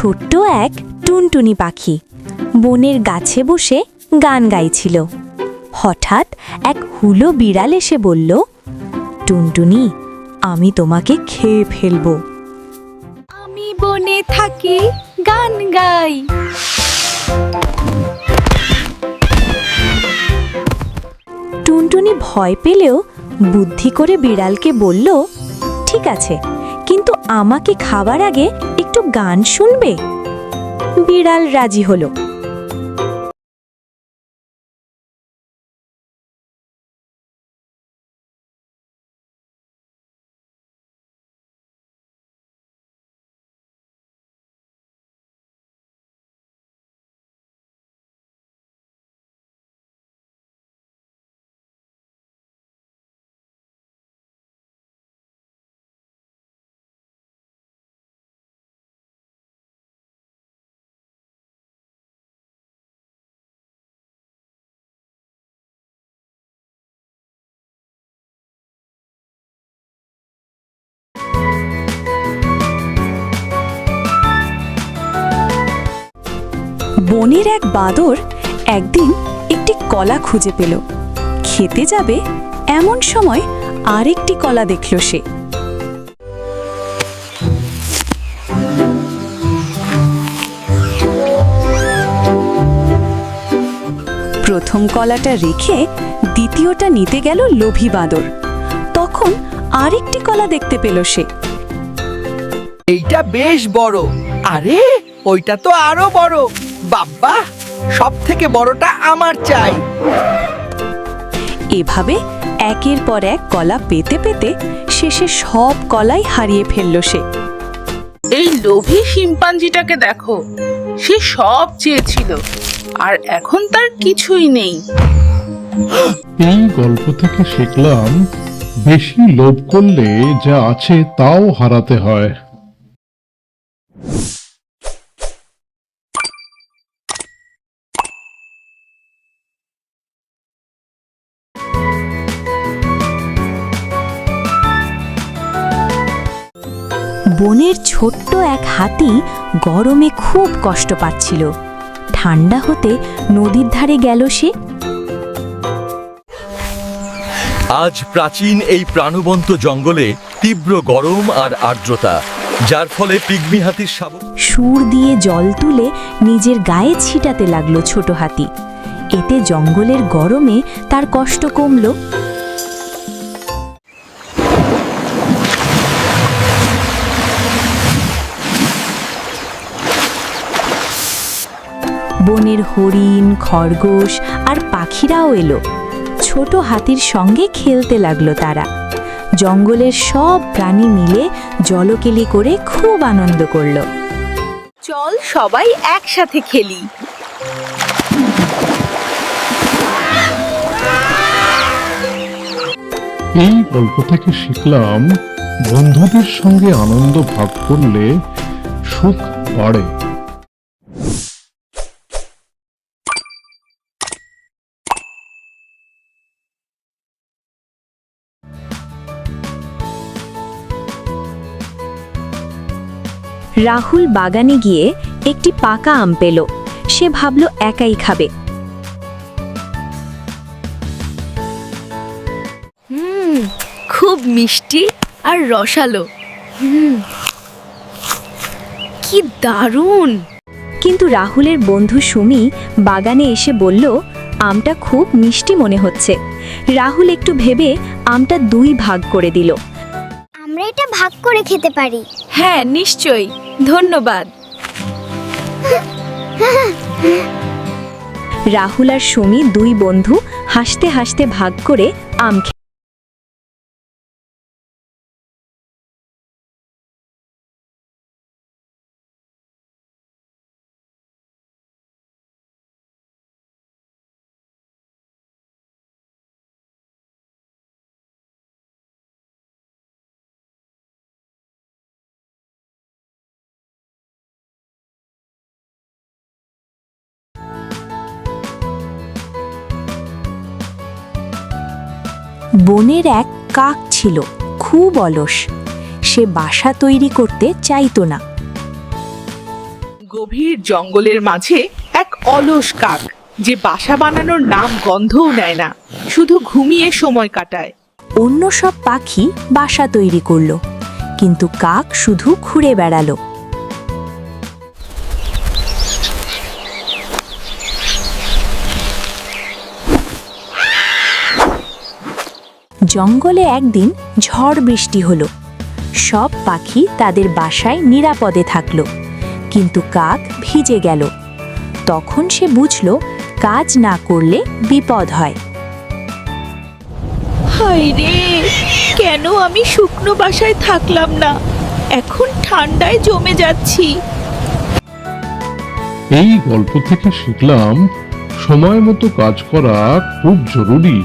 ছোট্ট এক টুনটুনি পাখি বনের গাছে বসে গান গাইছিল। হঠাৎ এক হুলো বিড়াল এসে বলল, টুনটুনি, আমি তোমাকে খেয়ে ফেলব। আমি বনে থাকি, গান গাই। টুনটুনি ভয় পেলেও বুদ্ধি করে বিড়ালকে বলল, ঠিক আছে, কিন্তু আমাকে খাবার আগে একটু গান শুনবে। বিড়াল রাজি হলো। বনের এক বাদর একদিন একটি কলা খুঁজে পেল। খেতে যাবে এমন সময় আরেকটি কলা দেখল সে। প্রথম কলাটা রেখে দ্বিতীয়টা নিতে গেল লোভী বাদর। তখন আরেকটি কলা দেখতে পেল সে। এইটা বেশ বড়, আরে ওইটা তো আরো বড়। বাবা, সব থেকে বড়টা আমার চাই। এভাবে একের পর এক কলা পেতে পেতে শেষে সব কলাই হারিয়ে ফেলল সে। এই লোভী শিম্পাঞ্জিটাকে দেখো, সে সব চেয়েছিল আর এখন তার কিছুই নেই। এই গল্প থেকে শিখলাম, বেশি লোভ করলে যা আছে তাও হারাতে হয়। বনের ছোট্ট এক হাতি গরমে খুব কষ্ট পাচ্ছিল। ঠান্ডা হতে নদীর ধারে গেল সে। আজ প্রাচীন এই প্রাণবন্ত জঙ্গলে তীব্র গরম আর আর্দ্রতা, যার ফলে পিগমি হাতির সুর দিয়ে জল তুলে নিজের গায়ে ছিটাতে লাগলো ছোট হাতি। এতে জঙ্গলের গরমে তার কষ্ট কমল। বনের হরিণ, খরগোশ আর পাখিরাও এলো। ছোট হাতির সঙ্গে খেলতে লাগলো তারা। জঙ্গলের সব প্রাণী মিলে জলকেলি করে খুব আনন্দ করল। চল সবাই একসাথে খেলি। এই গল্প থেকে শিখলাম, বন্ধুদের সঙ্গে আনন্দ ভাগ করলে সুখ বাড়ে। রাহুল বাগানে গিয়ে একটি পাকা আম পেল। সে ভাবল একাই খাবে। খুব মিষ্টি আর রসালো। কি দারুণ! কিন্তু রাহুলের বন্ধু সুমি বাগানে এসে বলল, আমটা খুব মিষ্টি মনে হচ্ছে। রাহুল একটু ভেবে আমটা দুই ভাগ করে দিল। আমরা এটা ভাগ করে খেতে পারি। হ্যাঁ, নিশ্চয়ই, ধন্যবাদ। রাহুল আর সুমি দুই বন্ধু হাসতে হাসতে ভাগ করে আম খেল। বনের এক কাক ছিল, খুব অলস। সে বাসা তৈরি করতে চাইতো না। গভীর জঙ্গলের মাঝে এক অলস কাক, যে বাসা বানানোর নাম গন্ধও নেয় না, শুধু ঘুমিয়ে সময় কাটায়। অন্য সব পাখি বাসা তৈরি করলো, কিন্তু কাক শুধু ঘুরে বেড়ালো। জঙ্গলে একদিন ঝড় বৃষ্টি হলো। সব পাখি তাদের বাসায় নিরাপদে থাকলো, কিন্তু কাক ভিজে গেল। তখন সে বুঝল কাজ না করলে বিপদ হয়। হায় রে, কেন আমি শুকনো বাসায় থাকলাম না? এখন ঠান্ডায় জমে যাচ্ছি। এই গল্প থেকে শিখলাম সময় মতো কাজ করা খুব জরুরি।